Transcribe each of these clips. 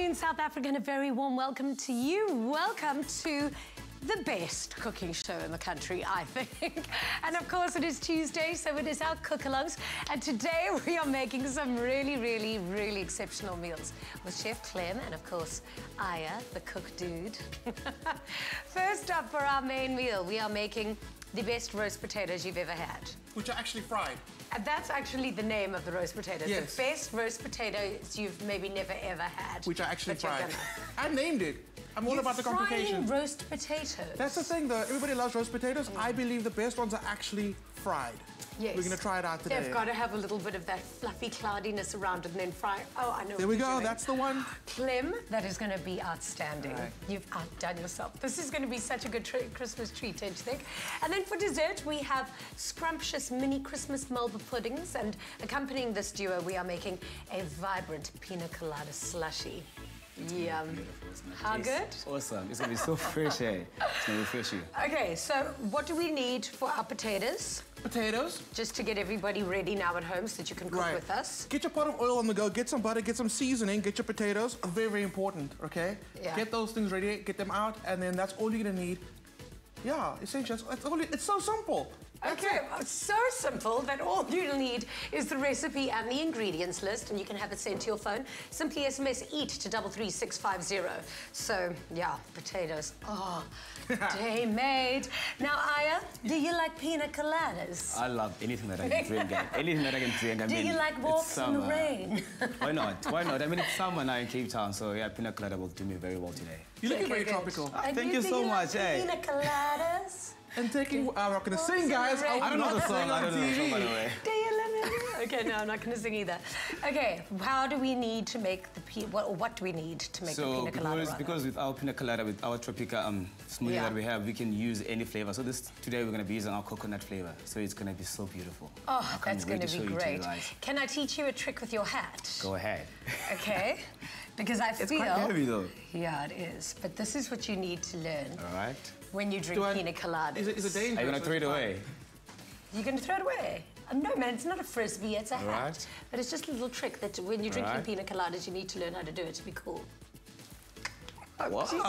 afternoon, South Africa, and a very warm welcome to you. Welcome to the best cooking show in the country, I think. And of course, it is Tuesday, so it is our cook-alongs. And today we are making some really exceptional meals with Chef Clem and, of course, Aya, the cook dude. First up for our main meal, we are making the best roast potatoes you've ever had. Which are actually fried. And that's actually the name of the roast potatoes. Yes. The best roast potatoes you've maybe never ever had. Which are actually fried. I named it. I'm all about the complications. Roast potatoes. That's the thing, though. Everybody loves roast potatoes. I believe the best ones are actually fried. Yes. We're going to try it out today. They've got to have a little bit of that fluffy cloudiness around it and then fry. Oh, I know. There we go. That's the one. Clem, that is going to be outstanding. Right. You've outdone yourself. This is going to be such a good Christmas treat, don't you think? And then for dessert, we have scrumptious mini Christmas Malva Puddings. And accompanying this duo, we are making a vibrant pina colada slushy. Yum. How good? Awesome. It's going to be so fresh, eh? It's going to refresh you. Okay, so what do we need for our potatoes? Potatoes. Just to get everybody ready now at home so that you can cook with us. Get your pot of oil on the go, get some butter, get some seasoning, get your potatoes. Very important, okay? Yeah. Get those things ready, get them out, and then that's all you're going to need. Yeah, essentially, it's so simple. Okay, well, it's so simple that all you'll need is the recipe and the ingredients list, and you can have it sent to your phone. Simply SMS EAT to 33650. So, yeah, potatoes. Oh, day made. Now, Aya, do you like pina coladas? I love anything that I can drink. Anything that I can drink. I do mean, you like walks in the rain? Why not? Why not? I mean, it's summer now in Cape Town, so yeah, pina colada will do me very well today. You're looking very tropical. Thank you so much, eh? Pina coladas? And taking, I'm not going to sing, guys. I don't know the song. I don't know the song, by the way. Do you love it? Okay, no, I'm not going to sing either. Okay, how do we need to make the what do we need to make the pina colada? Because with our pina colada, with our Tropika smoothie that we have, we can use any flavor. So today we're going to be using our coconut flavor. So it's going to be so beautiful. Oh, that's going to be great. Can I teach you a trick with your hat? Go ahead. Okay. Because I feel... It's quite heavy, though. Yeah, it is. But this is what you need to learn. All right. When you drink pina coladas. Is it dangerous? Are you going to throw it away? You're going to throw it away? No, man, it's not a frisbee, it's a hat. Right. But it's just a little trick that when you're drinking pina coladas, you need to learn how to do it to be cool. Oh, wow, listen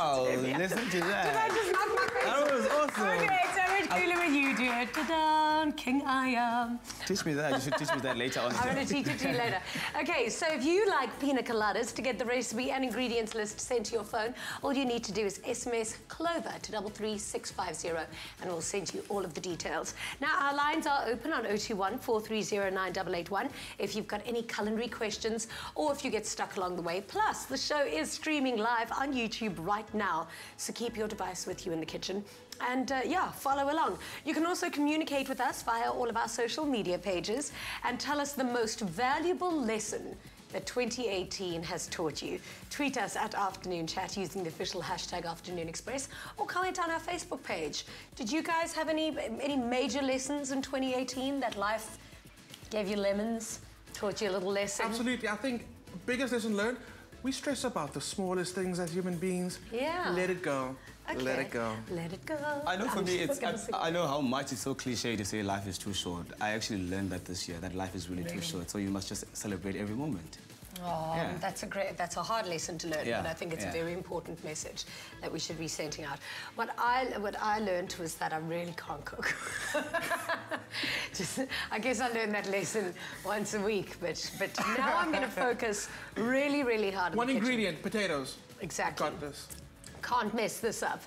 to that. Did I just knock my face? That was awesome. Okay, so much cooler when you do it. Ta-da, King I am. Teach me that. You should teach me that later on. I'm going to teach it to you later. Okay, so if you like pina coladas, to get the recipe and ingredients list sent to your phone, all you need to do is SMS CLOVER to 33650 and we'll send you all of the details. Now, our lines are open on 021 430 9881 if you've got any culinary questions or if you get stuck along the way. Plus, the show is streaming live on YouTube right now, so keep your device with you in the kitchen and yeah, follow along. You can also communicate with us via all of our social media pages and tell us the most valuable lesson that 2018 has taught you. Tweet us at Afternoon Chat using the official hashtag Afternoon Express or comment on our Facebook page. Did you guys have any major lessons in 2018 that life gave you lemons, taught you a little lesson? Absolutely. I think the biggest lesson learned, we stress about the smallest things as human beings. Yeah. Let it go. Okay. Let it go. Let it go. I know for me, I know how much it's so cliche to say life is too short. I actually learned that this year, that life is really too short. So you must just celebrate every moment. Oh, yeah. that's a hard lesson to learn, but I think it's a very important message that we should be sending out. What I learned was that I really can't cook. I guess I learned that lesson once a week, but now I'm going to focus really hard on One the kitchen. ingredient, potatoes. Exactly. Got this. Can't mess this up.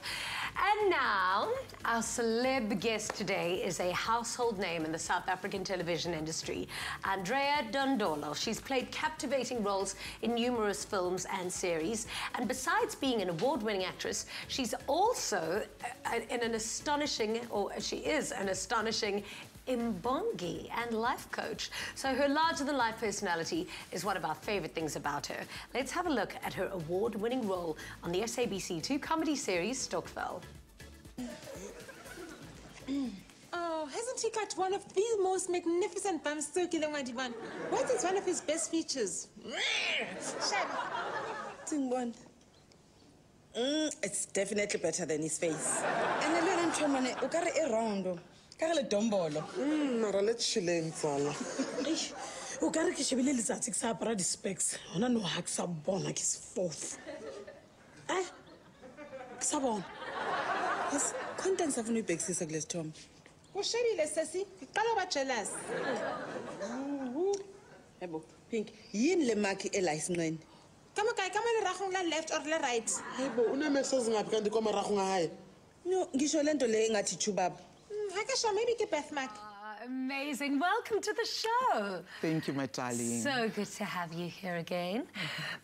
And now, our celeb guest today is a household name in the South African television industry, Andrea Dondolo. She's played captivating roles in numerous films and series. And besides being an award-winning actress, she's also she is an astonishing Imbongi and life coach. So her larger-than-life personality is one of our favorite things about her. Let's have a look at her award-winning role on the SABC2 comedy series Stokvel. Oh, hasn't he got one of the most magnificent bums, Sokile Madiban? What is one of his best features? It's definitely better than his face. And a little chomane, ukare around. Karele dombolo. Mara let's chillin, Sala. O ka re ke shebile letsatsi ke sa apara di-specs. Hona no ha ke sa bona ke sefofu. Ke sa bona. Yes, contents of new big sister glass Tom. Go shebile sesi, ke qala ba jealous. Yebo, Pink, yini le mark ela isinqeni? Kamo le ragong la left or le right? Hayibo, une-messages ngaphi kanti kwamarahong ahayi? No, ngisho lento le engathi chubaba. I can show maybe ke birthmark. Amazing. Welcome to the show. Thank you, my darling. So good to have you here again.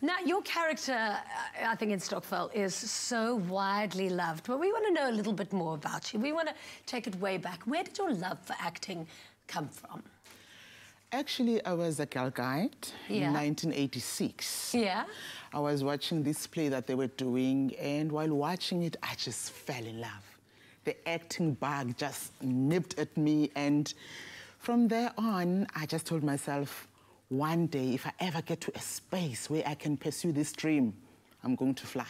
Now, your character, I think, in Stokvel is so widely loved, but we want to know a little bit more about you. We want to take it way back. Where did your love for acting come from? Actually, I was a girl guide in 1986. Yeah? I was watching this play that they were doing, and while watching it, I just fell in love. The acting bug just nipped at me, and from there on, I just told myself, one day, if I ever get to a space where I can pursue this dream, I'm going to fly.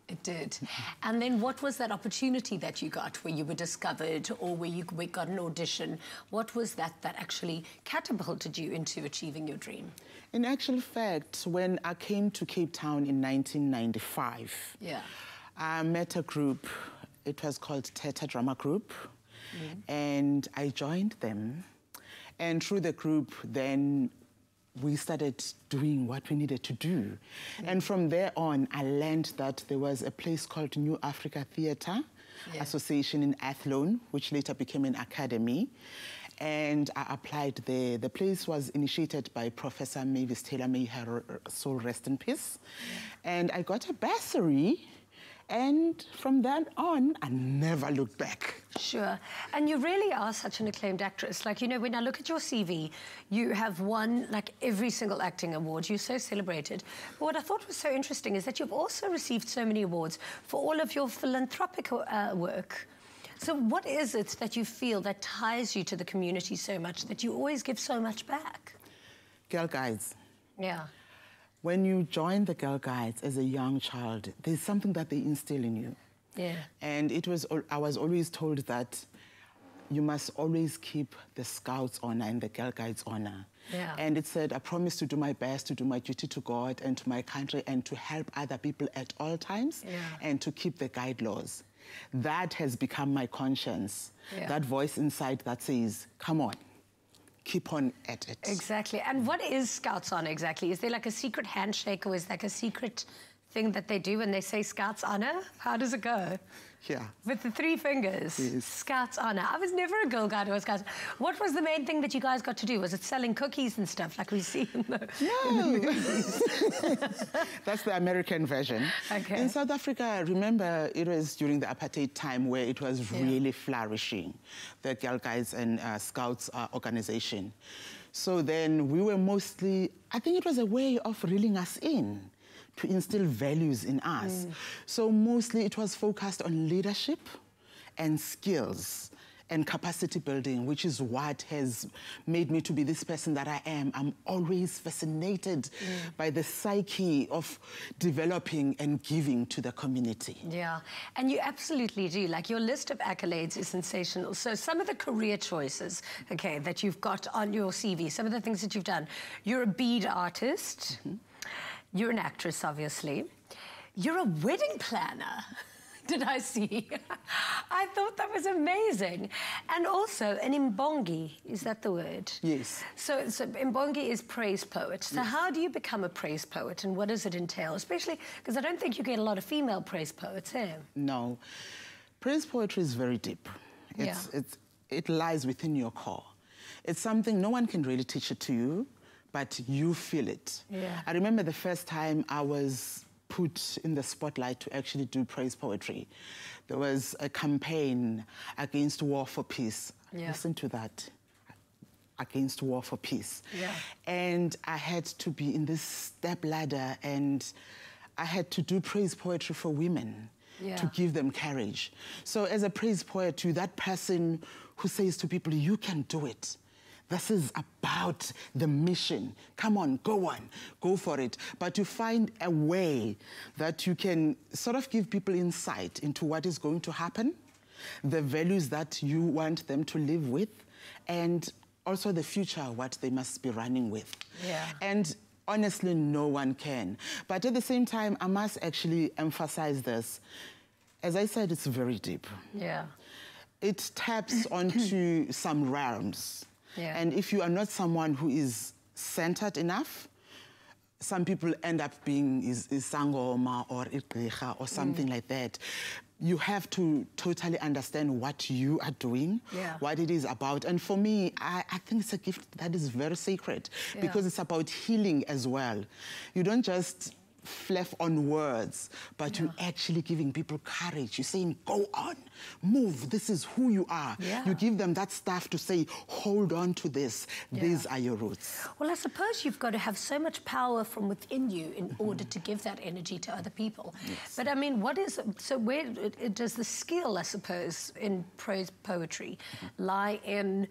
It did. And then what was that opportunity that you got where you were discovered or where you got an audition? What was that actually catapulted you into achieving your dream? In actual fact, when I came to Cape Town in 1995, I met a group. It was called Theta Drama Group, and I joined them. And through the group, then we started doing what we needed to do. And from there on, I learned that there was a place called New Africa Theatre Association in Athlone, which later became an academy. And I applied there. The place was initiated by Professor Mavis Taylor, may her soul rest in peace. And I got a bursary. And from then on, I never looked back. Sure. And you really are such an acclaimed actress. Like, you know, when I look at your CV, you have won, like, every single acting award. You're so celebrated. But what I thought was so interesting is that you've also received so many awards for all of your philanthropic work. So what is it that you feel that ties you to the community so much, that you always give so much back? Girl Guides. Yeah. When you join the Girl Guides as a young child, there's something that they instill in you. Yeah. And I was always told that you must always keep the Scouts' honor and the Girl Guides' honor. Yeah. And it said, I promise to do my best, to do my duty to God and to my country and to help other people at all times and to keep the guide laws. That has become my conscience. That voice inside that says, come on. Keep on at it. Exactly. And what is Scouts Honor exactly? Is there like a secret handshake or is like a secret thing that they do when they say Scouts Honor? How does it go? Yeah. With the 3 fingers. Yes. Scouts Honor. I was never a Girl Guide or a Scouts. What was the main thing that you guys got to do? Was it selling cookies and stuff like we see in the, in the movies? That's the American version. Okay. In South Africa, remember, it was during the apartheid time where it was really flourishing, the Girl Guides and Scouts organization. So then we were mostly, I think it was a way of reeling us in, to instill values in us. So mostly it was focused on leadership and skills and capacity building, which is what has made me to be this person that I am. I'm always fascinated by the psyche of developing and giving to the community. Yeah, and you absolutely do. Like, your list of accolades is sensational. So some of the career choices, okay, that you've got on your CV, some of the things that you've done. You're a bead artist. You're an actress, obviously. You're a wedding planner, did I see? I thought that was amazing. And also an Imbongi, is that the word? Yes. So Imbongi is praise poet. So how do you become a praise poet and what does it entail? Especially because I don't think you get a lot of female praise poets here. No. Praise poetry is very deep. It lies within your core. It's something no one can really teach it to you, but you feel it. Yeah. I remember the first time I was put in the spotlight to actually do praise poetry. There was a campaign against war for peace. Listen to that. Against war for peace. And I had to be in this step ladder and I had to do praise poetry for women to give them courage. So as a praise poet, you're that person who says to people, you can do it. This is about the mission. Come on, go for it. But you find a way that you can sort of give people insight into what is going to happen, the values that you want them to live with, and also the future, what they must be running with. Yeah. And honestly, no one can. But at the same time, I must actually emphasize this. As I said, it's very deep. Yeah. It taps onto some realms. Yeah. And if you are not someone who is centered enough, some people end up being isangoma or igqirha or something like that. You have to totally understand what you are doing, what it is about. And for me, I think it's a gift that is very sacred because it's about healing as well. You don't just fluff on words, but you're actually giving people courage. You're saying, go on, move, this is who you are. You give them that stuff to say, hold on to this, these are your roots. Well, I suppose you've got to have so much power from within you in order to give that energy to other people. But I mean, where does the skill, I suppose, in prose poetry lie in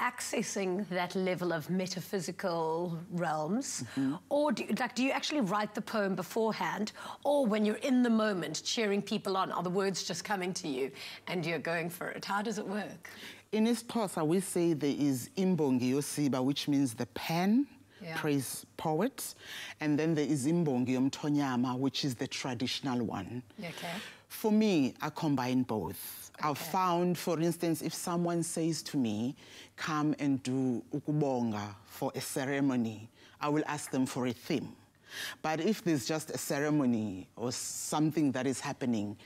accessing that level of metaphysical realms? Or do you actually write the poem beforehand, or when you're in the moment cheering people on, are the words just coming to you and you're going for it? How does it work? In isiXhosa, we say there is Imbongi yosiba, which means the pen, praise poet, and then there is Imbongi yomthonyama, which is the traditional one. For me, I combine both. I've found, for instance, if someone says to me, come and do ukubonga for a ceremony, I will ask them for a theme. But if there's just a ceremony or something that is happening,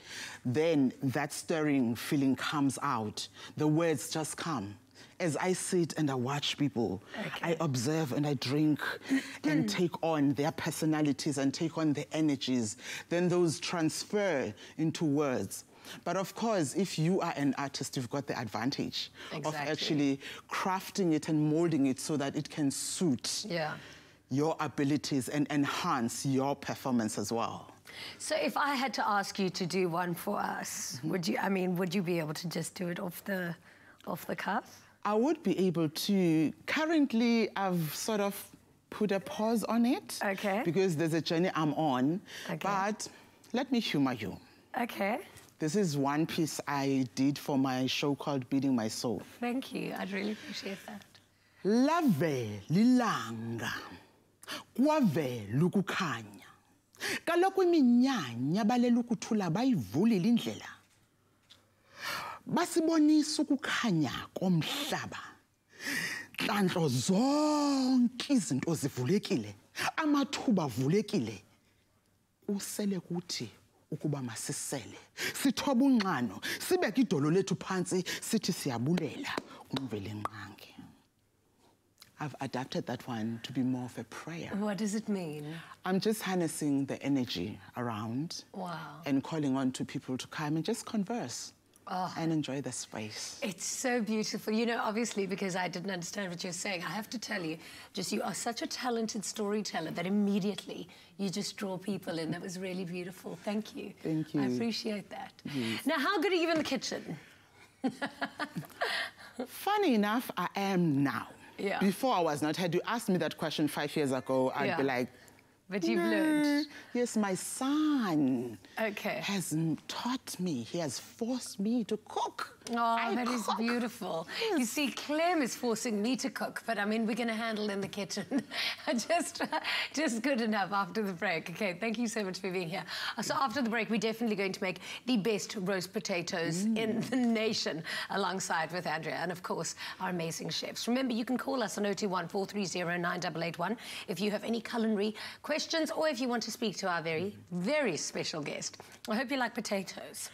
then that stirring feeling comes out. The words just come. As I sit and I watch people, I observe and I drink and take on their personalities and take on the energies, then those transfer into words. But of course, if you are an artist, you've got the advantage of actually crafting it and molding it so that it can suit your abilities and enhance your performance as well. So if I had to ask you to do one for us, would you be able to just do it off the cuff? I would be able to. Currently, I've sort of put a pause on it. Because there's a journey I'm on. But let me humor you. This is one piece I did for my show called Beating My Soul. Thank you. I'd really appreciate that. Lave lilanga, kwave lukukhanya. Kaloku iminyanya balela ukuthula bayivulile indlela. Basibonisa ukukhanya komhlaba. Nhlanhlo zonke izinto zivulekile, amathuba avulekile. Usele kuthi ukuba masisele, sithoba unxano, sibeke idolo lethu phansi, sithi siyabulela uMvelinqangi. I've adapted that one to be more of a prayer. What does it mean? I'm just harnessing the energy around and calling on to people to come and just converse and enjoy the space. It's so beautiful. You know, obviously, because I didn't understand what you're saying, I have to tell you, you are such a talented storyteller that immediately you just draw people in. That was really beautiful. Thank you. Thank you. I appreciate that. Yes. Now, how good are you in the kitchen? Funny enough, I am now. Yeah. Before I was not. Had you asked me that question 5 years ago, I'd be like, but you've learned. Yes, my son has taught me. He has forced me to cook. Oh, that is beautiful. Yes. You see, Clem is forcing me to cook, but I mean, we're going to handle in the kitchen. just good enough after the break. Okay, thank you so much for being here. So after the break, we're definitely going to make the best roast potatoes in the nation, alongside with Andrea and, of course, our amazing chefs. Remember, you can call us on 021 430 9881 if you have any culinary questions or if you want to speak to our very, very special guest. I hope you like potatoes.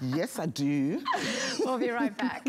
Yes, I do. We'll be right back.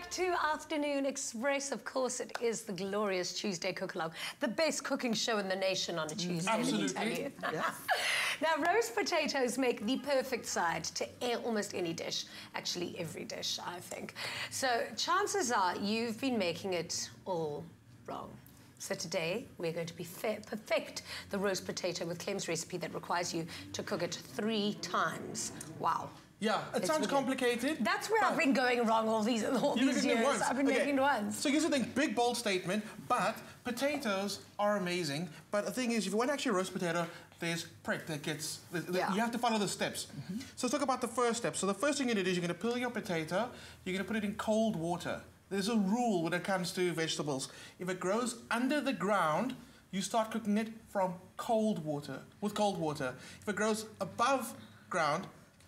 back to Afternoon Express. Of course, it is the glorious Tuesday cook-along, the best cooking show in the nation on a Tuesday. Absolutely. Let me tell you. Yeah. Now, roast potatoes make the perfect side to almost any dish. Actually, every dish, I think. So chances are you've been making it all wrong. So today, we're going to perfect the roast potato with Clem's recipe that requires you to cook it 3 times. Wow. Yeah, it sounds complicated. That's where I've been going wrong all these years. I've been making it once. So here's the thing, big, bold statement, but potatoes are amazing. But the thing is, if you want to actually roast potato, there's prep that gets... You have to follow the steps. So let's talk about the first step. So the first thing you're going to do is you're going to peel your potato, you're going to put it in cold water. There's a rule when it comes to vegetables. If it grows under the ground, you start cooking it from cold water, with cold water. If it grows above ground,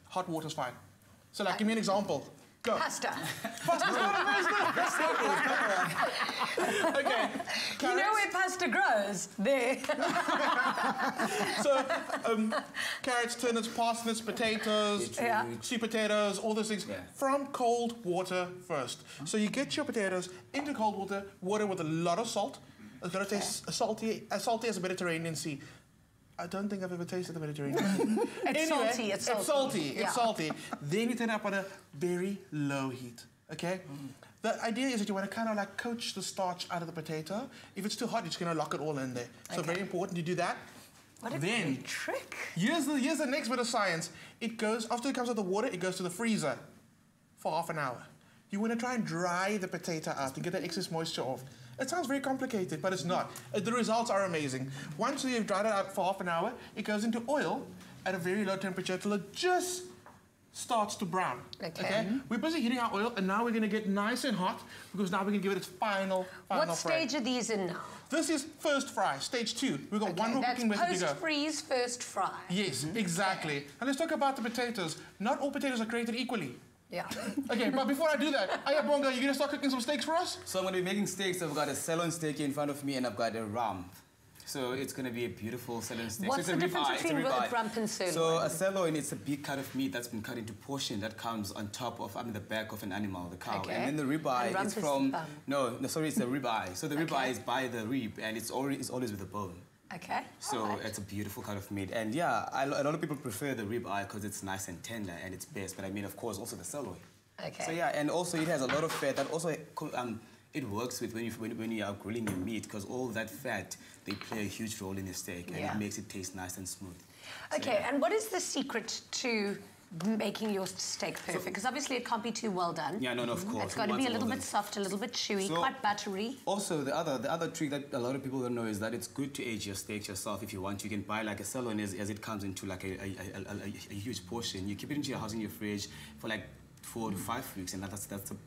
hot water's fine. So, like, give me an example. Go. Pasta. Okay. You know where pasta grows? There. So, carrots, turnips, parsnips, potatoes, sweet potatoes, all those things, from cold water first. So you get your potatoes into cold water, water with a lot of salt. It's got to taste as salty as the Mediterranean Sea. I don't think I've ever tasted the Mediterranean. It's salty. It's salty. Then you turn it up on a very low heat, okay? The idea is that you want to kind of like coach the starch out of the potato. If it's too hot, you're just going to lock it all in there. So very important you do that. What a great trick. Here's the next bit of science. It goes, after it comes out of the water, it goes to the freezer for half an hour. You want to try and dry the potato out and get the excess moisture off. It sounds very complicated, but it's not. The results are amazing. Once you've dried it out for half an hour, it goes into oil at a very low temperature till it just starts to brown. Okay? We're busy heating our oil, and now we're going to get nice and hot because now we're going to give it its final What stage are these in now? This is first fry, stage 2. We've got one more cooking method to go. Post-freeze, first fry. Yes, exactly. And let's talk about the potatoes. Not all potatoes are created equally. Yeah. Okay, but before I do that, Imbongi, you're going to start cooking some steaks for us? So I'm going to be making steaks. I've got a sirloin steak here in front of me, and I've got a rump. So it's going to be a beautiful sirloin steak. What's the difference between rump and sirloin? So a sirloin, it's a big cut of meat that's been cut into portion that comes on top of, the back of an animal, the cow. Okay. And then the ribeye is from... No, sorry, it's a ribeye. So the ribeye is by the rib, and it's always with a bone. Okay. So it's a beautiful cut of meat. And yeah, a lot of people prefer the ribeye because it's nice and tender and it's best. But I mean, of course, also the sirloin. Okay. So yeah, and also it has a lot of fat that also it works with when you are grilling your meat because all that fat, they play a huge role in your steak and it makes it taste nice and smooth. Okay, and what is the secret to making your steak perfect? Because obviously it can't be too well done. Yeah, no, of course. It's got to be a little bit soft, a little bit chewy, quite buttery. Also, the other trick that a lot of people don't know is that it's good to age your steaks yourself if you want. You can buy like a sirloin as it comes into like a huge portion. You keep it into your house in your fridge for like 4 to 5 weeks, and that's the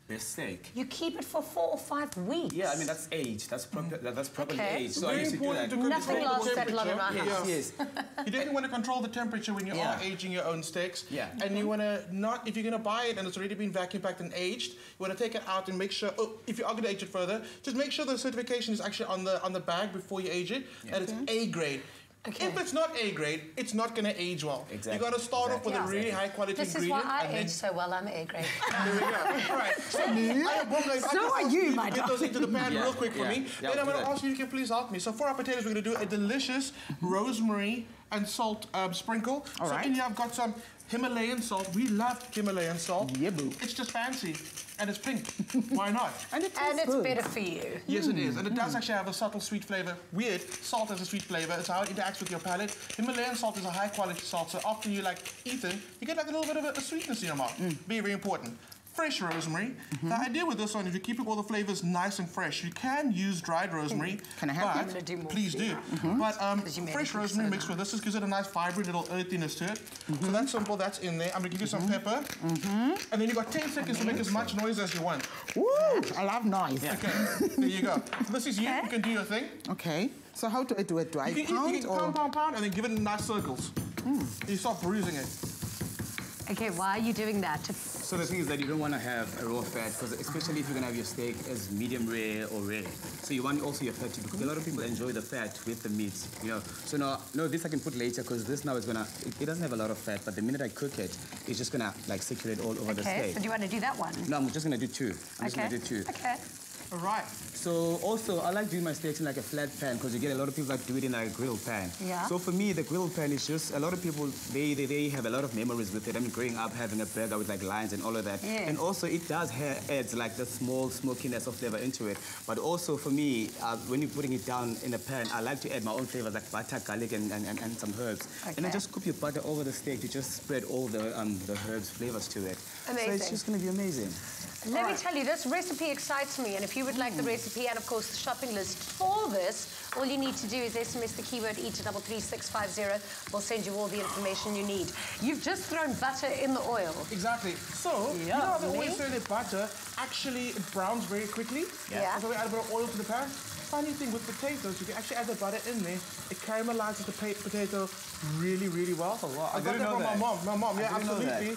best steak. You keep it for 4 or 5 weeks? Yeah, I mean, that's aged. That's properly aged. So I used to do that. Nothing lasts that long in my house. Yes. You definitely want to control the temperature when you are aging your own steaks. Yeah. And you want to not, if you're going to buy it and it's already been vacuum packed and aged, you want to take it out and make sure, if you are going to age it further, just make sure the certification is actually on the bag before you age it, and it's A grade. Okay. If it's not A grade, it's not going to age well. Exactly. You got to start off with a really high quality ingredient. This is why I age so well. I'm A grade. There we go. All right. So are you, my Get those into the pan real quick for me. Yeah, then I'm going to ask you if you can please help me. So for our potatoes, we're going to do a delicious rosemary and salt sprinkle. All right. In here I've got some Himalayan salt. We love Himalayan salt. Yeah, boo. It's just fancy. And it's pink. Why not? And it's better for you. Yes, it is. And it does actually have a subtle sweet flavor. Weird. Salt has a sweet flavor. It's how it interacts with your palate. Himalayan salt is a high quality salt. So after you eat it, you get like a little bit of a sweetness in your mouth. Very, very important. Fresh rosemary. The idea with this one is you keep all the flavors nice and fresh. You can use dried rosemary. Can I have it? Please do. But fresh rosemary mixed with this just gives it a nice vibrant little earthiness to it. So that's simple. That's in there. I'm going to give you some pepper. And then you've got 10 seconds to make as much noise as you want. Woo! I love noise. Okay. There you go. This is you. You can do your thing. Okay. So how do I do it? Do I pound, and then give it nice circles. You start bruising it. Okay, why are you doing that? So the thing is that you don't want to have a raw fat, because especially if you're going to have your steak as medium rare or rare. So you want also your fat to, because a lot of people enjoy the fat with the meat, you know. So now, no, this I can put later, because this now is going to, it doesn't have a lot of fat, but the minute I cook it, it's just going to like circulate all over the steak. Okay, so do you want to do that one? No, I'm just going to do two. I'm just going to do two. Okay. All right. So also, I like doing my steaks in like a flat pan, because you get a lot of people that do it in like a grill pan. Yeah. So for me, the grill pan is just, a lot of people, they have a lot of memories with it. I mean, growing up having a burger with like lines and all of that. Yeah. And also it does adds like the small smokiness of flavor into it. But also for me, when you're putting it down in a pan, I like to add my own flavors like butter, garlic, and some herbs. Okay. And then just scoop your butter over the steak to just spread all the herbs flavors to it. Amazing. So it's just going to be amazing. Let me tell you, this recipe excites me, and if you would like the recipe and, of course, the shopping list for this, all you need to do is SMS the keyword E to 33650. We'll send you all the information you need. You've just thrown butter in the oil. Exactly. So, you know how they always say that butter actually browns very quickly? Yeah. So we add a bit of oil to the pan. Funny thing with potatoes, you can actually add the butter in there. It caramelizes the potato really, really well. Oh, wow. I got that from my mom. My mom, yeah, absolutely.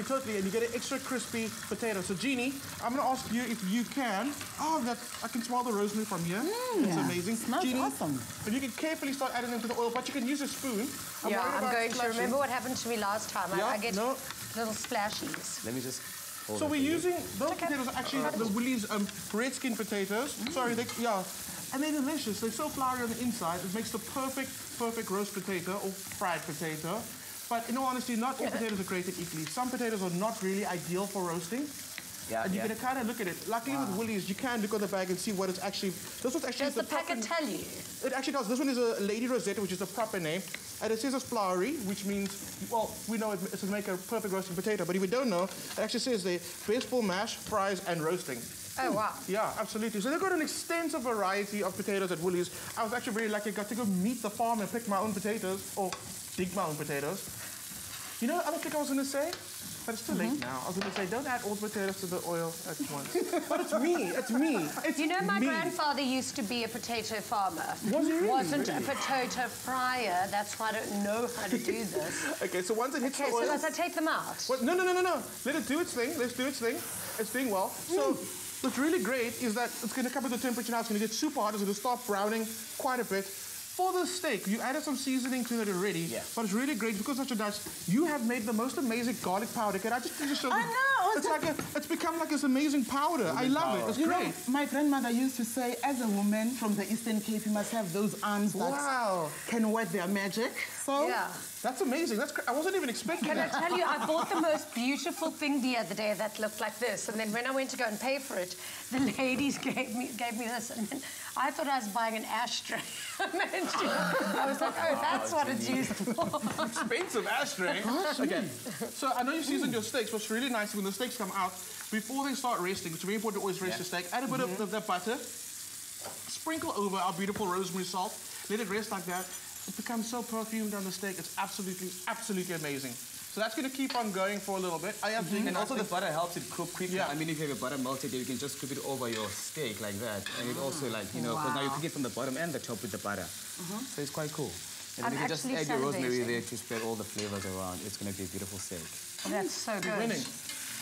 Totally. And you get an extra crispy potato. So, Jeannie, I'm going to ask you if you can. Oh, I can smell the rosemary from here. It's amazing. Smells Jeannie, awesome. if you can carefully start adding them to the oil, but you can use a spoon. I'm going to remember what happened to me last time. Yeah, I get little splashies. Let me just... So we're using, those potatoes are actually the Woolies red skin potatoes. Sorry, and they're delicious. They're so floury on the inside. It makes the perfect roast potato or fried potato. But in all honesty, not all potatoes are created equally. Some potatoes are not really ideal for roasting. Yeah, and you can kind of look at it. Luckily with Woolies, you can look on the bag and see what it's actually... This one's actually... Does the packet tell you? It actually does. This one is a Lady Rosetta, which is the proper name. And it says it's floury, which means, well, we know it's to make a perfect roasting potato. But if we don't know, it actually says there, best for mash, fries, and roasting. Oh, wow. Yeah, absolutely. So they've got an extensive variety of potatoes at Woolies. I was actually very lucky. I got to go meet the farm and pick my own potatoes, or dig my own potatoes. You know the other thing I was going to say? But it's too late now. I was going to say, don't add all the potatoes to the oil at once. But it's me. It's me. It's you know, my me. grandfather used to be a potato farmer. Was he really? Wasn't a potato fryer. That's why I don't know how to do this. Okay, so once it hits the Okay, oil... so as I take them out. Well, no. Let it do its thing. Let's do its thing. It's doing well. So what's really great is that it's going to come with the temperature now. It's going to get super hot. It's going to start browning quite a bit. For the steak, you added some seasoning to it already, but it's really great because such a Dutch. You have made the most amazing garlic powder. Can I just show you? I know. It's become like this amazing powder. I love it. It's You great. know, my grandmother used to say, as a woman from the Eastern Cape, you must have those arms that can work their magic. So that's amazing. I wasn't even expecting Can that. I tell you, I bought the most beautiful thing the other day that looked like this, and then when I went to go and pay for it, the ladies gave me this, and then I thought I was buying an ashtray. I was like, oh, that's what it's used for. Expensive ashtray. Okay, so I know you seasoned your steaks. What's really nice when the steaks come out, before they start resting, it's very important to always rest your steak. Add a bit of the butter, sprinkle over our beautiful rosemary salt, let it rest like that. It becomes so perfumed on the steak. It's absolutely amazing. So that's going to keep on going for a little bit. And also the butter helps it cook quicker. Yeah. I mean, if you have a butter melted, you can just scoop it over your steak like that. And it also like, you know, because now you cook it from the bottom and the top with the butter. So it's quite cool. And then you can just add your rosemary there to spread all the flavors around. It's going to be a beautiful steak. That's so good. Winning.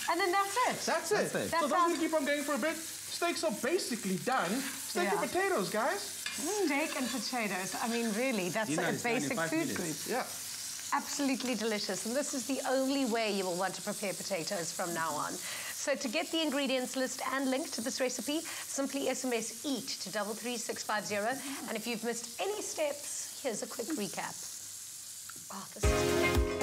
And then that's it. That's it. So that's going to keep on going for a bit. Steaks are basically done. Steak and potatoes, guys. Steak and potatoes. I mean, really, that's a basic food group. Yeah. Absolutely delicious. And this is the only way you will want to prepare potatoes from now on. So to get the ingredients list and link to this recipe, simply SMS EAT to 33650. And if you've missed any steps, here's a quick recap. Oh, this is great.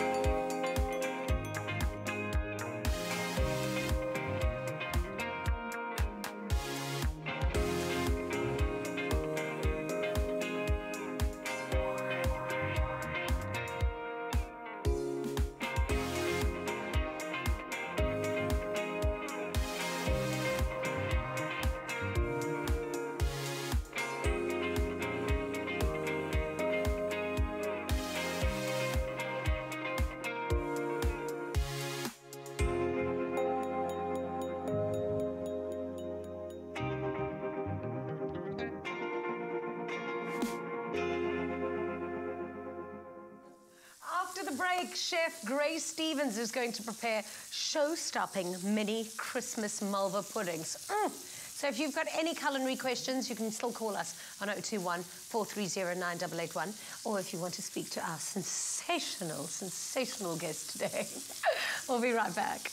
break, Chef Grace Stevens is going to prepare show-stopping mini Christmas Malva puddings. So if you've got any culinary questions, you can still call us on 021 430 9881, or if you want to speak to our sensational guest today. We'll be right back.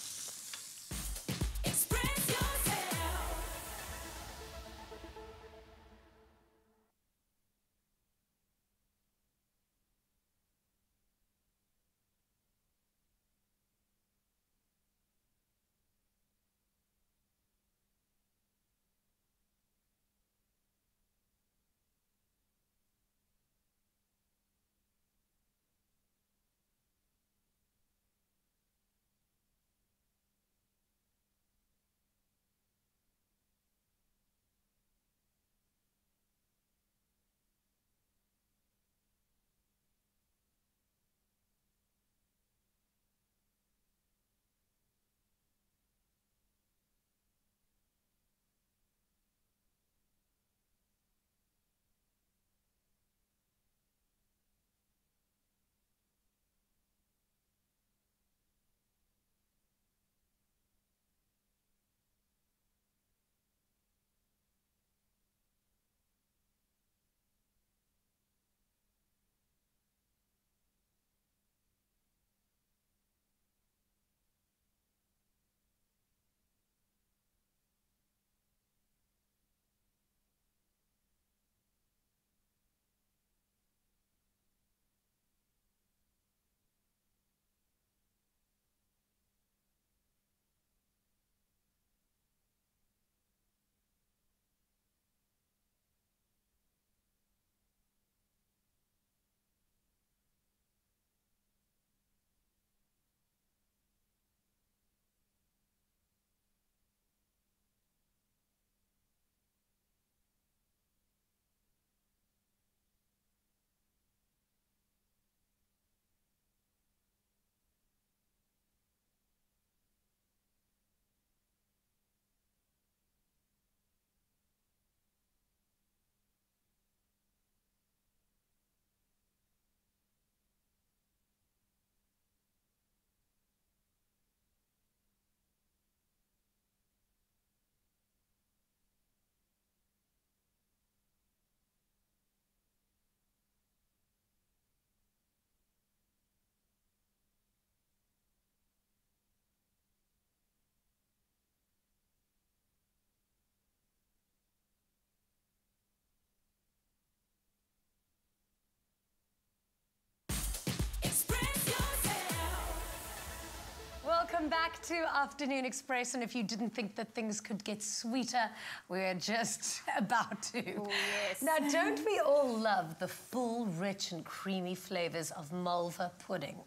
Welcome back to Afternoon Express, and if you didn't think that things could get sweeter, we're just about to. Oh, yes. Now, don't we all love the full, rich and creamy flavours of Malva pudding?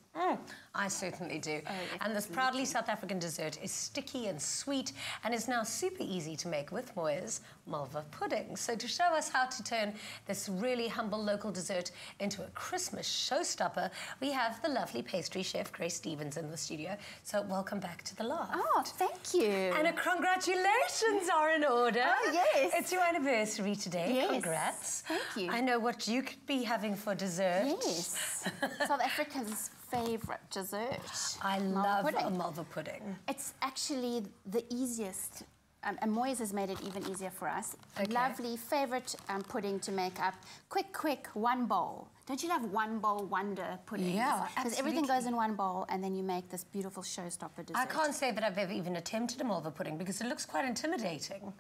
I certainly do. Oh, and this proudly South African dessert is sticky and sweet and is now super easy to make with Moirs Malva Puddings. So to show us how to turn this really humble local dessert into a Christmas showstopper, we have the lovely pastry chef Grace Stevens in the studio. So welcome back to the loft. Oh, thank you. And congratulations are in order. Oh, yes. It's your anniversary today. Yes. Congrats. Thank you. I know what you could be having for dessert. Yes. South Africa's favourite dessert. I love a Malva pudding. It's actually the easiest, and Moirs has made it even easier for us. Okay. Lovely favourite pudding to make up. Quick, one bowl. Don't you love one bowl wonder puddings? Yeah, because everything goes in one bowl, and then you make this beautiful showstopper dessert. I can't say that I've ever even attempted a Malva pudding because it looks quite intimidating.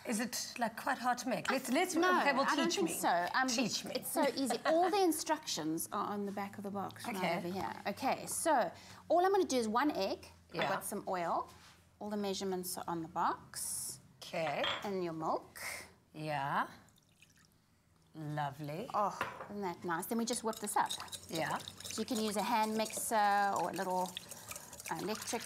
Is it like quite hard to make? Let's no, okay, well, I don't teach think me. so. Teach me. It's so easy. All the instructions are on the back of the box right over here. Okay, so all I'm going to do is one egg. Yeah. I've got some oil. All the measurements are on the box. Okay. And your milk. Yeah. Lovely. Oh, isn't that nice? Then we just whip this up. Yeah. So you can use a hand mixer or a little electric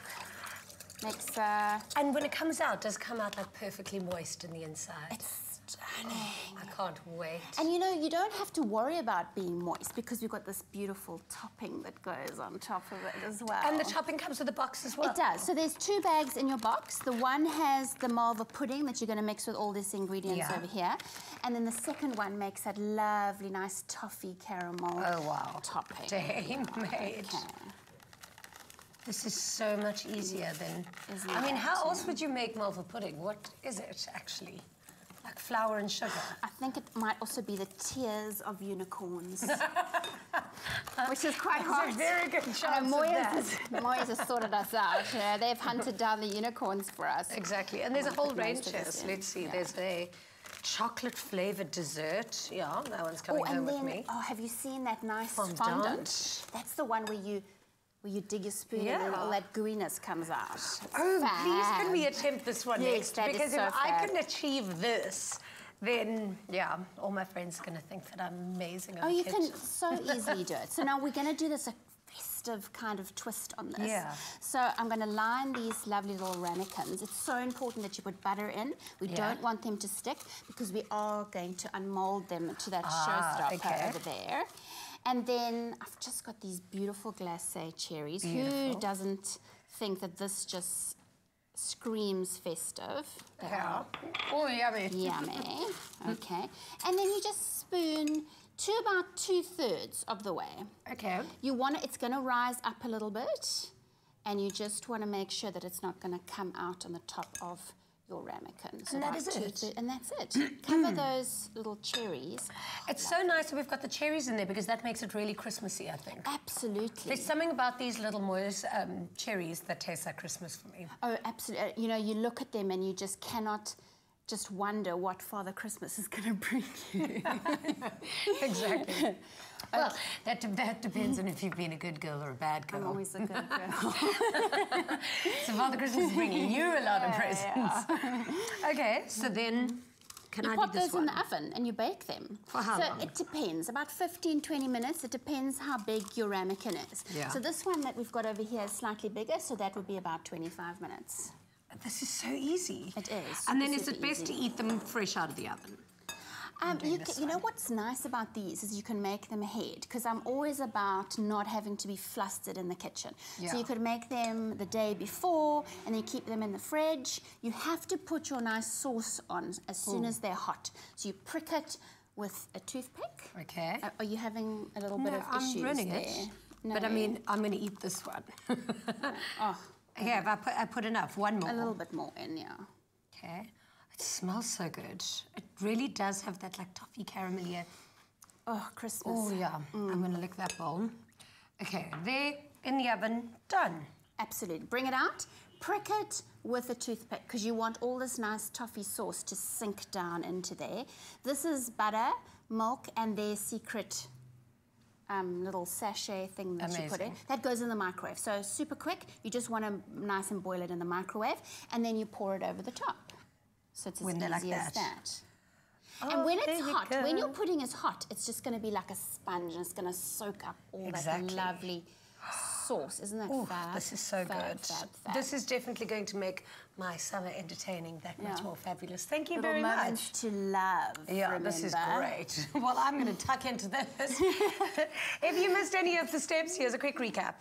mixer. And when it comes out, does it come out like perfectly moist in the inside? It's I can't wait. And you know, you don't have to worry about being moist because we've got this beautiful topping that goes on top of it as well. And the topping comes with a box as well? It does. So there's 2 bags in your box. The one has the Malva pudding that you're going to mix with all these ingredients over here. And then the second one makes that lovely, nice toffee caramel topping. Dame made. Okay. This is so much easier than... I mean, how else would you make Malva pudding? What is it, actually? Like flour and sugar? I think it might also be the tears of unicorns. Which is quite hard. That's a very good chance Moirs has sorted us out. They've hunted down the unicorns for us. Exactly. And there's a whole range here. So let's see. Yeah. There's a chocolate-flavoured dessert. Yeah, that one's coming home with me. Oh, have you seen that nice fondant? That's the one where you dig your spoon and all that gooiness comes out. Please can we attempt this one next? Because if I can achieve this, then, all my friends are going to think that I'm amazing in the you kitchen. can so easily do it. So now we're going to do this a festive kind of twist on this. Yeah. So I'm going to line these lovely little ramekins. It's so important that you put butter in. We don't want them to stick because we are going to unmold them to that showstopper over there. And then I've just got these beautiful glacé cherries. Who doesn't think that this just screams festive? Yeah. Oh, yummy. Yummy. Okay. And then you just spoon to about 2/3 of the way. Okay. You want it, it's going to rise up a little bit, and you just want to make sure that it's not going to come out on the top of your ramekin. So and that is it. And that's it. Cover those little cherries. It's so nice that we've got the cherries in there because that makes it really Christmassy, I think. Absolutely. There's something about these little Moirs cherries that taste like Christmas for me. Oh, absolutely. You know, you look at them and you just cannot just wonder what Father Christmas is going to bring you. Exactly. Well, that depends on if you've been a good girl or a bad girl. I'm always a good girl. So Father Christmas is bringing you a lot of presents. Okay, so then you pop those in the oven and you bake them. For how long? So it depends, about 15-20 minutes. It depends how big your ramekin is. Yeah. So this one that we've got over here is slightly bigger, so that would be about 25 minutes. This is so easy. It is. And then is it best to eat them fresh out of the oven? You know what's nice about these is you can make them ahead, because I'm always about not having to be flustered in the kitchen. Yeah. So you could make them the day before and then keep them in the fridge. You have to put your nice sauce on as soon as they're hot. So you prick it with a toothpick. Okay. Are you having a little bit of issues I'm running there? it. No. But I mean, I'm going to eat this one. Yeah, I put enough. One more. A little bit more in, yeah. Okay. It smells so good. It really does have that like toffee caramel here. Oh, Christmas. Oh, yeah. I'm going to lick that bowl. Okay, there in the oven, done. Absolutely. Bring it out, prick it with a toothpick because you want all this nice toffee sauce to sink down into there. This is butter, milk, and their secret little sachet thing that you put in. That goes in the microwave. So super quick. You just want to nice and boil it in the microwave, and then you pour it over the top. So it's as easy as that. Oh, and when it's hot, when your pudding is hot, it's just going to be like a sponge and it's going to soak up all that lovely sauce. Isn't that fab? This is so good. Fab. This is definitely going to make my summer entertaining that much more fabulous. Thank you very much. Moments to love. Yeah, remember? This is great. Well, I'm going to tuck into this. If you missed any of the steps, here's a quick recap.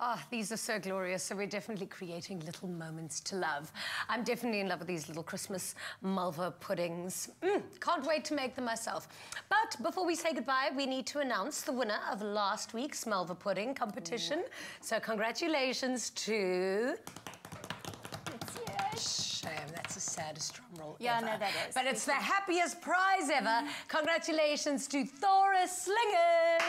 Oh, these are so glorious. So we're definitely creating little moments to love. I'm definitely in love with these little Christmas Malva puddings. Can't wait to make them myself. But before we say goodbye, we need to announce the winner of last week's Malva pudding competition. So congratulations to... Shame, that's the saddest drum roll ever. No, that is. But it's the happiest prize ever. Congratulations to Thora Slingers.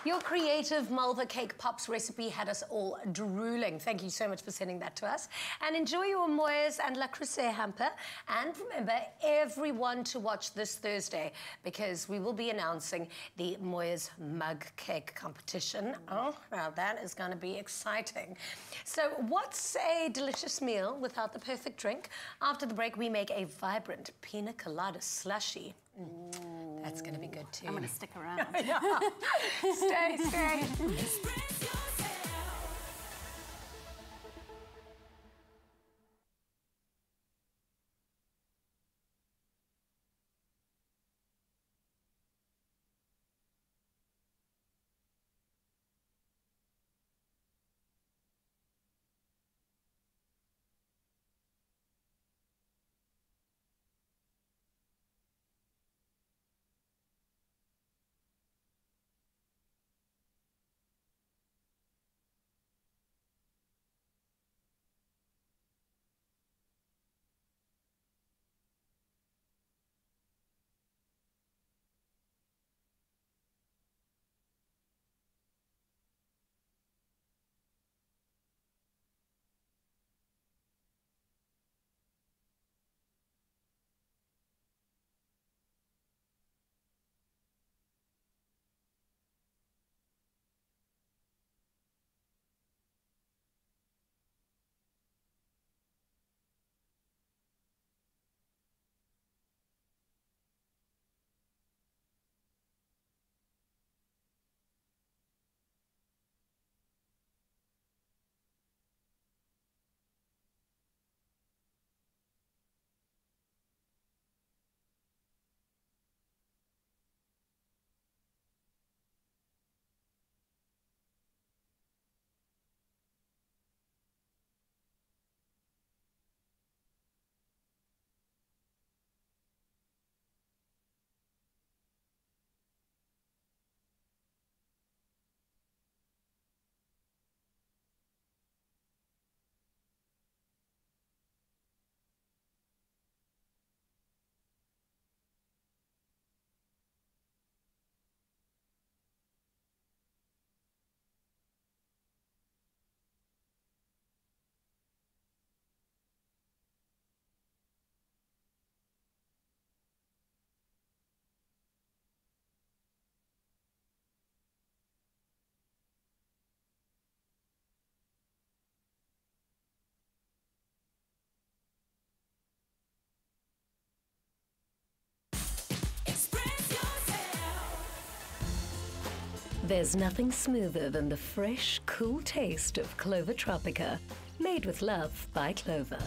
Your creative Malva cake pops recipe had us all drooling. Thank you so much for sending that to us. And enjoy your Moirs and La Crusade hamper. And remember, everyone to watch this Thursday, because we will be announcing the Moirs mug cake competition. Oh, now that is going to be exciting. So what's a delicious meal without the perfect drink? After the break, we make a vibrant pina colada slushy. That's going to be good too. I'm going to stick around. Stay. There's nothing smoother than the fresh, cool taste of Clover Tropika. Made with love by Clover.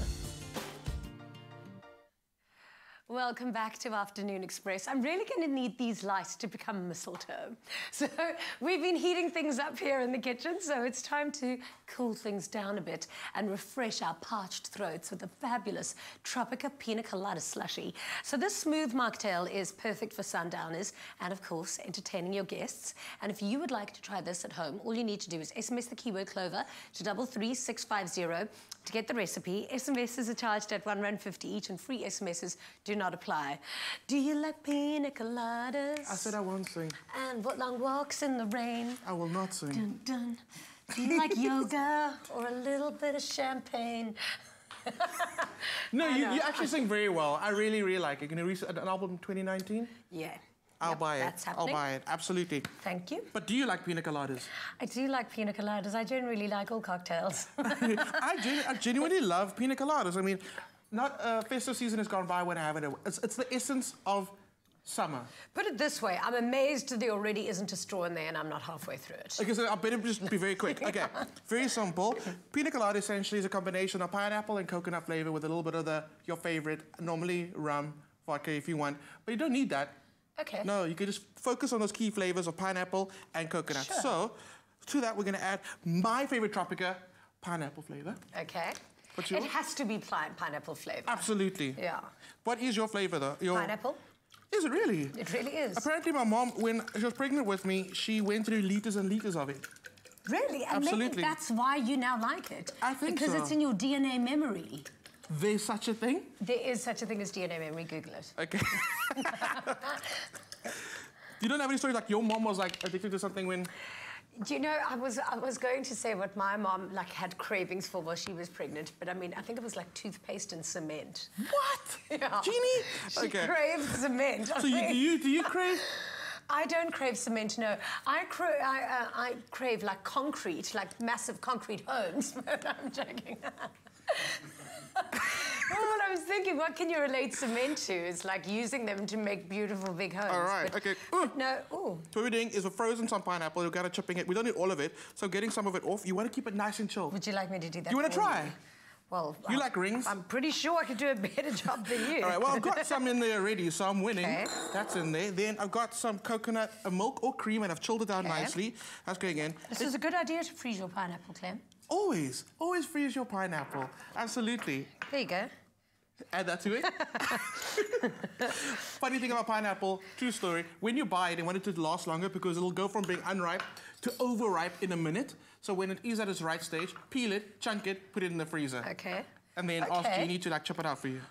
Welcome back to Afternoon Express. I'm really going to need these lights to become mistletoe. So we've been heating things up here in the kitchen, so it's time to cool things down a bit and refresh our parched throats with a fabulous Tropika Pina Colada slushy. So this smooth mocktail is perfect for sundowners and, of course, entertaining your guests. And if you would like to try this at home, all you need to do is SMS the keyword Clover to 33650 to get the recipe. SMSs are charged at R1.50 each, and free SMSs do not apply. Do you like pina coladas? I said I won't sing. And what long walks in the rain? I will not sing. Dun, dun. Do you like yoga or a little bit of champagne? No, you actually sing very well. I really, really like it. Can you release an album in 2019? Yeah. I'll buy it. That's happening. I'll buy it, absolutely. Thank you. But do you like pina coladas? I do like pina coladas. I generally like all cocktails. I genuinely love pina coladas. I mean, not festive season has gone by when I haven't. It's the essence of summer. Put it this way, I'm amazed there already isn't a straw in there and I'm not halfway through it. Okay, so I better just be very quick. Okay, very simple. Pina colada essentially is a combination of pineapple and coconut flavor with a little bit of your favorite, normally rum, vodka if you want, but you don't need that. Okay. No, you can just focus on those key flavors of pineapple and coconut. Sure. So, to that, we're going to add my favorite Tropika pineapple flavor. Okay. What's yours? It has to be pineapple flavor. Absolutely. Yeah. What is your flavor, though? Pineapple. Is it really? It really is. Apparently, my mom, when she was pregnant with me, she went through liters and liters of it. Really? And Absolutely. maybe that's why you now like it. I think because so. it's in your DNA memory. There's such a thing? There is such a thing as DNA memory. Google it. Okay. You don't have any stories like your mom was like addicted to something when... Do you know, I was going to say what my mom like had cravings for while she was pregnant, but I mean, I think it was like toothpaste and cement. What? Yeah. Jeannie? She craved cement. So do you crave... I don't crave cement, no. I crave like concrete, like massive concrete homes. I'm joking. Well, what I was thinking, what can you relate cement to? Is like using them to make beautiful big homes. All right, okay. No, ooh. So what we're doing is we're frozen some pineapple. We're kind of chipping it. We don't need all of it. So getting some of it off. You want to keep it nice and chill. Would you like me to do that? You want to try? You? Well, you like rings? I'm pretty sure I could do a better job than you. All right, well, I've got some in there already, so I'm winning. Okay. That's in there. Then I've got some coconut milk or cream, and I've chilled it down nicely. That's going in. This is a good idea to freeze your pineapple, Clem. Always freeze your pineapple. Absolutely. There you go. Add that to it. Funny thing about pineapple, true story, when you buy it and want it to last longer because it'll go from being unripe to overripe in a minute. So when it is at its right stage, peel it, chunk it, put it in the freezer. Okay. And then ask Jeannie to like chop it out for you.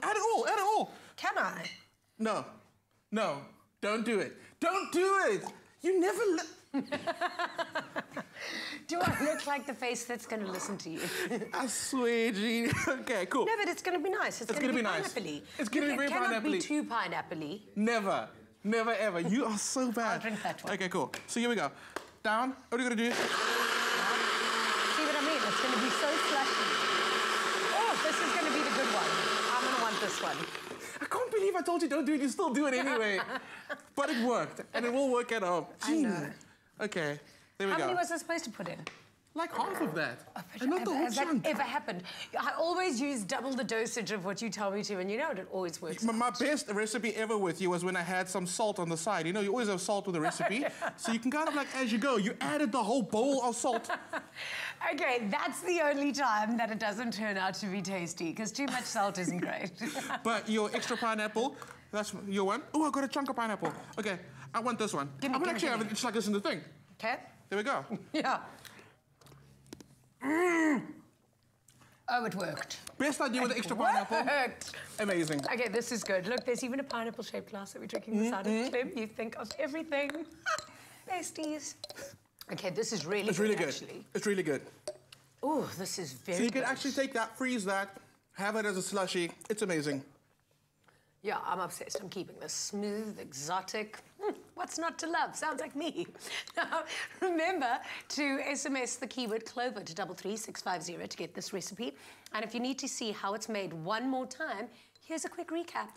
Add it all. Can I? No, don't do it. Don't do it. You never Do I look like the face that's going to listen to you? I swear, Jeannie. Okay, cool. No, but it's going to be nice. It's going to be pineapple-y. It's going to be very pineapple-y. It cannot be too pineapple-y. Never, ever. You are so bad. I'll drink that one. Okay, cool. So here we go. Down. What are you going to do? See what I mean? It's going to be so slushy. Oh, this is going to be the good one. I'm going to want this one. I can't believe I told you don't do it. You still do it anyway. But it worked, and it will work at home. I know. Okay, there we go. How many was I supposed to put in? Like half of that. And not the whole chunk. Has that ever happened? I always use double the dosage of what you tell me to, and you know it always works. My best recipe ever with you was when I had some salt on the side. You know, you always have salt with a recipe. So you can kind of like, as you go, you added the whole bowl of salt. Okay, that's the only time that it doesn't turn out to be tasty, because too much salt isn't great. But your extra pineapple, that's your one. Oh, I got a chunk of pineapple. Okay, I want this one. I'm gonna actually have it just like this in the thing. Okay. There we go. Yeah. Oh, it worked. Best idea with the extra pineapple. Worked. Amazing. Okay, this is good. Look, there's even a pineapple-shaped glass that we're drinking this out of. Clem, you think of everything. Besties. Okay, this is really good, actually. It's really good. Oh, this is very good. So you can actually take that, freeze that, have it as a slushy. It's amazing. Yeah, I'm obsessed. I'm keeping this smooth, exotic. What's not to love? Sounds like me. Now, remember to SMS the keyword Clover to 33650 to get this recipe. And if you need to see how it's made one more time, here's a quick recap.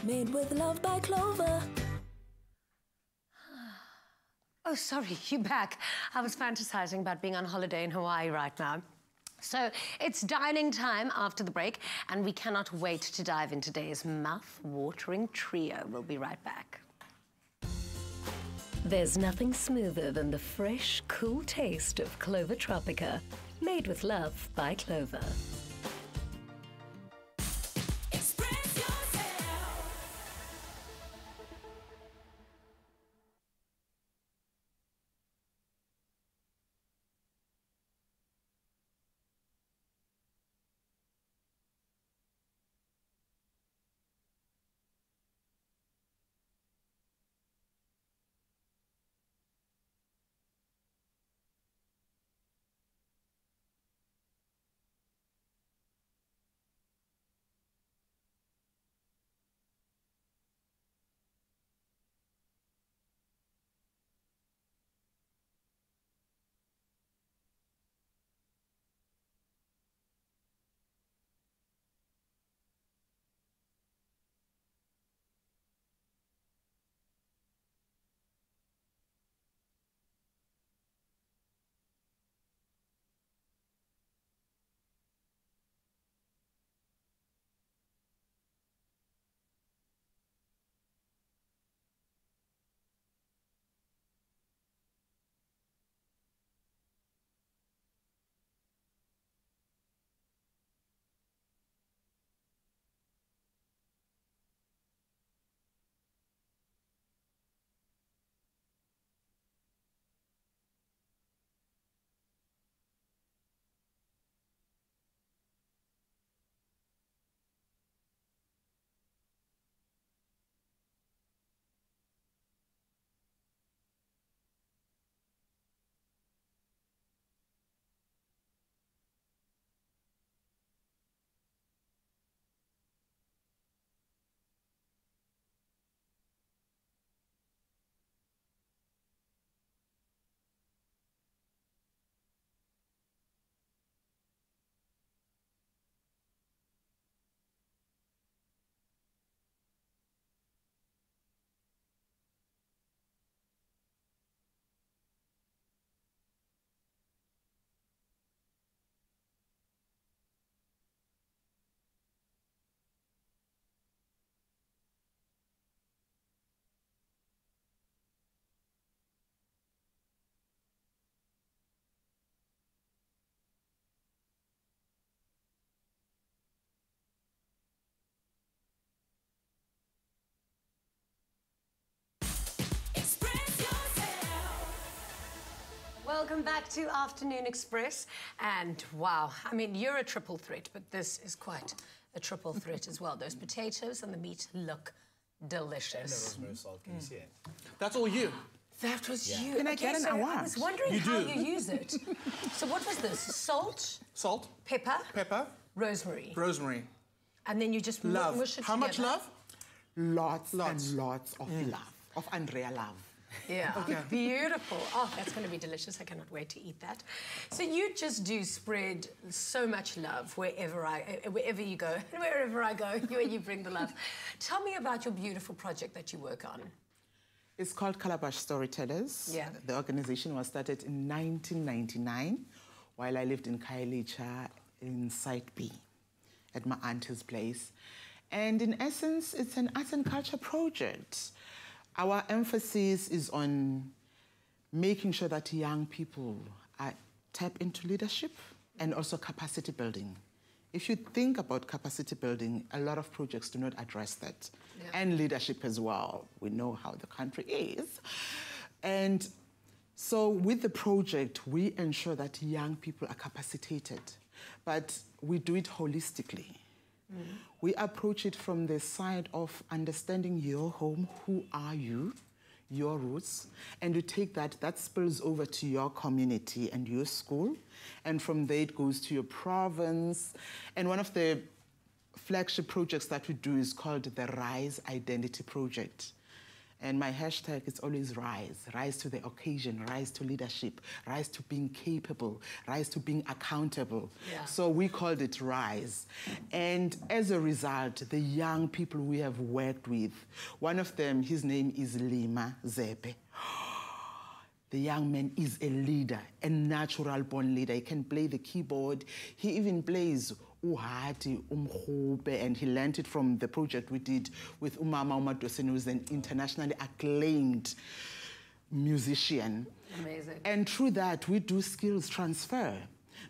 Made with love by Clover. Oh, sorry, you're back. I was fantasizing about being on holiday in Hawaii right now. So it's dining time after the break, and we cannot wait to dive into today's mouth-watering trio. We'll be right back. There's nothing smoother than the fresh, cool taste of Clover Tropika. Made with love by Clover. Welcome back to Afternoon Express. And wow, I mean, you're a triple threat, but this is quite a triple threat as well. Those potatoes and the meat look delicious. And the rosemary salt, can you see it? That's all you. That was you. Can I get an award? I was wondering how you use it. So what was this? Salt? Salt. Pepper? Pepper. Rosemary. Rosemary. And then you just love. mush it How together. much love? Lots and lots of love, of Andrea love. Yeah, beautiful. Oh, that's going to be delicious. I cannot wait to eat that. So you just do spread so much love wherever you go, wherever I go, you bring the love. Tell me about your beautiful project that you work on. It's called Calabash Storytellers. Yeah. The organization was started in 1999 while I lived in Khayelitsha in Site B at my auntie's place. And in essence, it's an arts and culture project. Our emphasis is on making sure that young people tap into leadership and also capacity building. If you think about capacity building, a lot of projects do not address that. Yeah. And leadership as well. We know how the country is. And so with the project, we ensure that young people are capacitated, but we do it holistically. We approach it from the side of understanding your home, who are you, your roots, and you take that spills over to your community and your school, and from there it goes to your province. And one of the flagship projects that we do is called the Rise Identity Project. And my hashtag is always rise. Rise to the occasion, rise to leadership, rise to being capable, rise to being accountable. Yeah. So we called it Rise. And as a result, the young people we have worked with, one of them, his name is Lima Zepe. The young man is a leader, a natural-born leader. He can play the keyboard. He even plays uhati, umhobe, and he learned it from the project we did with Umama Umadoseni, who's an internationally acclaimed musician. Amazing. And through that, we do skills transfer.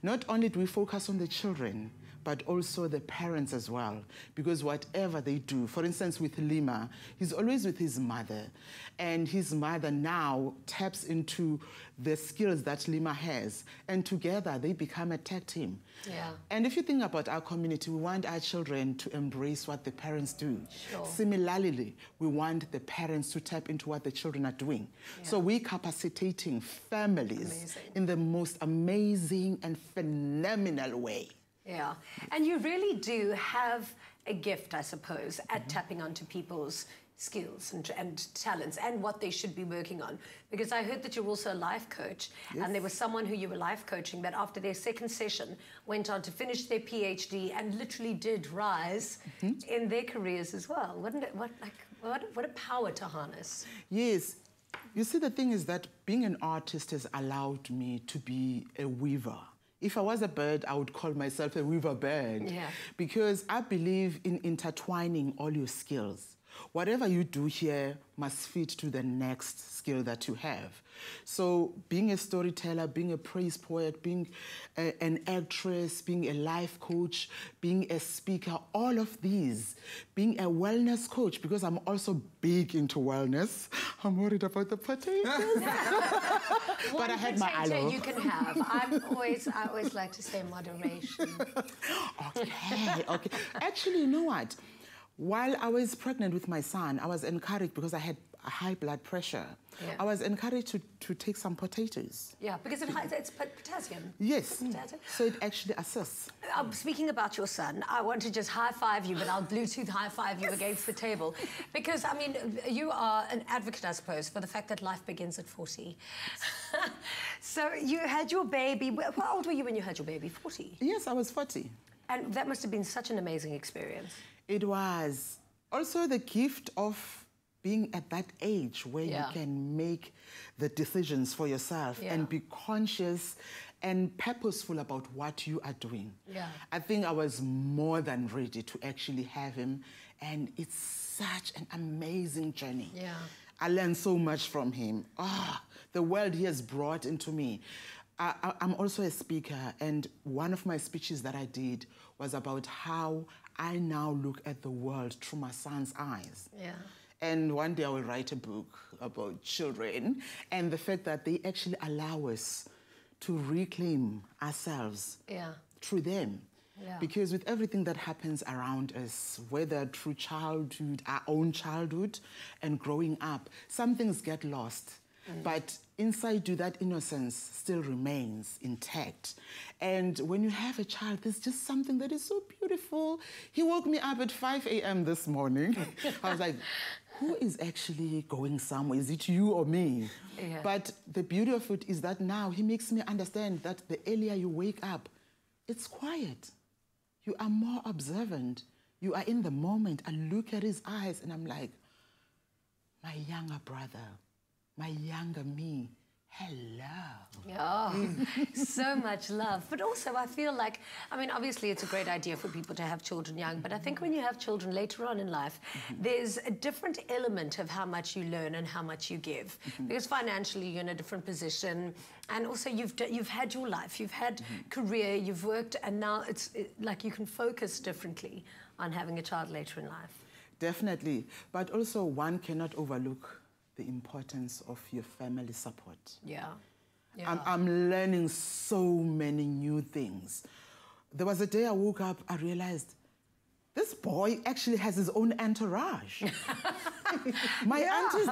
Not only do we focus on the children, but also the parents as well. Because whatever they do, for instance, with Lima, he's always with his mother. And his mother now taps into the skills that Lima has. And together, they become a tag team. Yeah. And if you think about our community, we want our children to embrace what the parents do. Sure. Similarly, we want the parents to tap into what the children are doing. Yeah. So we're capacitating families in the most amazing and phenomenal way. Yeah, and you really do have a gift, I suppose, at tapping onto people's skills and talents and what they should be working on. Because I heard that you're also a life coach, and there was someone who you were life coaching that after their second session went on to finish their PhD and literally did rise in their careers as well. What a power to harness. Yes. You see, the thing is that being an artist has allowed me to be a weaver. If I was a bird, I would call myself a weaver bird. Yeah. Because I believe in intertwining all your skills. Whatever you do here must fit to the next skill that you have. So being a storyteller, being a praise poet, being an actress, being a life coach, being a speaker, all of these, being a wellness coach, because I'm also big into wellness. I'm worried about the potatoes. But I had my aloe. You can have. I always like to say moderation. Okay. Actually, you know what? While I was pregnant with my son, I was encouraged because I had high blood pressure. Yeah. I was encouraged to take some potatoes. Yeah, because it's potassium. Yes. Potassium. So it actually assists. Speaking about your son, I want to just high-five you, but I'll Bluetooth high-five you against the table. Because, I mean, you are an advocate, I suppose, for the fact that life begins at 40. So you had your baby. How old were you when you had your baby? 40? Yes, I was 40. And that must have been such an amazing experience. It was. Also the gift of being at that age where you can make the decisions for yourself and be conscious and purposeful about what you are doing. Yeah. I think I was more than ready to actually have him, and it's such an amazing journey. Yeah. I learned so much from him. The world he has brought into me. I'm also a speaker, and one of my speeches that I did was about how I now look at the world through my son's eyes. Yeah. And one day I will write a book about children and the fact that they actually allow us to reclaim ourselves through them. Yeah. Because with everything that happens around us, whether through childhood, our own childhood, and growing up, some things get lost. But inside you, that innocence still remains intact. And when you have a child, there's just something that is so beautiful. He woke me up at 5 a.m. this morning. I was like, who is actually going somewhere? Is it you or me? Yeah. But the beauty of it is that now he makes me understand that the earlier you wake up, it's quiet. You are more observant. You are in the moment. I look at his eyes and I'm like, my younger brother, my younger me, hello. Oh, so much love. But also I feel like, I mean, obviously it's a great idea for people to have children young, but I think when you have children later on in life, there's a different element of how much you learn and how much you give. Because financially you're in a different position, and also you've had your life, you've had career, you've worked, and now it's like you can focus differently on having a child later in life. Definitely, but also one cannot overlook the importance of your family support. Yeah. I'm learning so many new things. There was a day I woke up, I realized this boy actually has his own entourage. My aunties,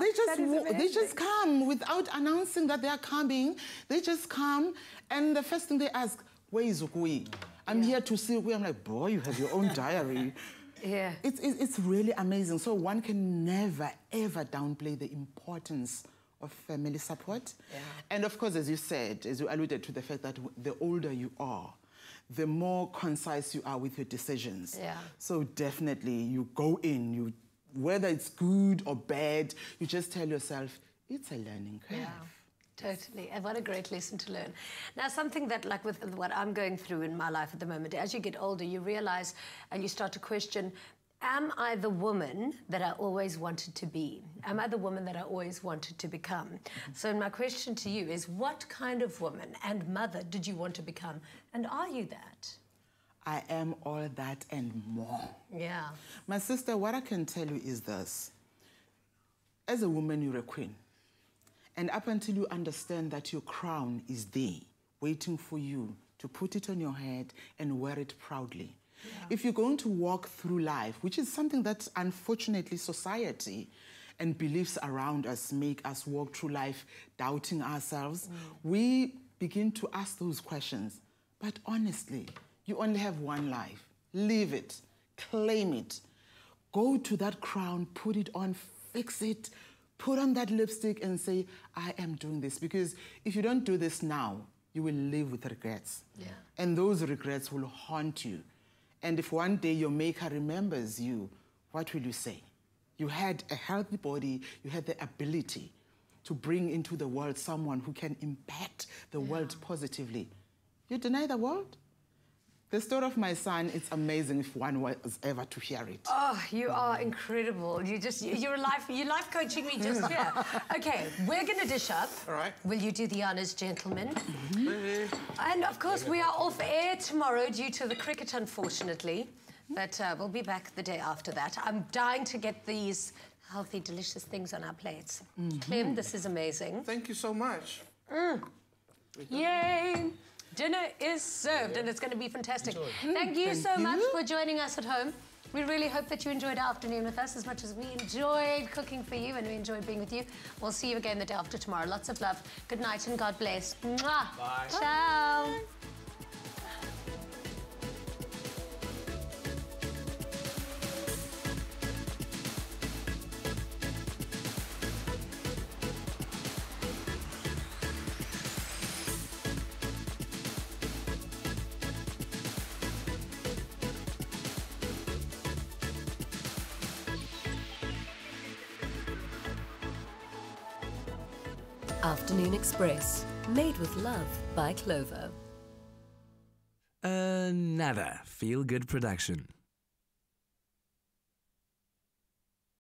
they just come without announcing that they are coming. They just come, and the first thing they ask, where is Ukui? I'm here to see Ukui. I'm like, boy, you have your own diary. Yeah. It's really amazing. So one can never, ever downplay the importance of family support. Yeah. And of course, as you said, as you alluded to the fact that the older you are, the more concise you are with your decisions. Yeah. So definitely you go in, whether it's good or bad, you just tell yourself, it's a learning curve. Yeah. Totally, and what a great lesson to learn. Now, something that, like with what I'm going through in my life at the moment, as you get older, you realize and you start to question, am I the woman that I always wanted to be? Am I the woman that I always wanted to become? So my question to you is, what kind of woman and mother did you want to become, and are you that? I am all that and more. Yeah. My sister, what I can tell you is this. As a woman, you're a queen. And up until you understand that your crown is there, waiting for you to put it on your head and wear it proudly. Yeah. If you're going to walk through life, which is something that unfortunately society and beliefs around us make us walk through life doubting ourselves, we begin to ask those questions. But honestly, you only have one life. Live it, claim it. Go to that crown, put it on, fix it, put on that lipstick and say, I am doing this. Because if you don't do this now, you will live with regrets. Yeah. And those regrets will haunt you. And if one day your maker remembers you, what will you say? You had a healthy body, you had the ability to bring into the world someone who can impact the world positively. You deny the world? The story of my son, it's amazing if one was ever to hear it. Oh, you are incredible. You're life coaching me just here. Okay, we're going to dish up. All right. Will you do the honors, gentlemen? And of course, we are off air tomorrow due to the cricket, unfortunately. But we'll be back the day after that. I'm dying to get these healthy, delicious things on our plates. Clem, this is amazing. Thank you so much. Yay! Dinner is served, and it's going to be fantastic. Thank you so much for joining us at home. We really hope that you enjoyed our afternoon with us as much as we enjoyed cooking for you and we enjoyed being with you. We'll see you again the day after tomorrow. Lots of love. Good night and God bless. Mwah. Bye. Ciao. Bye. Afternoon Express, made with love by Clover. Another feel-good production.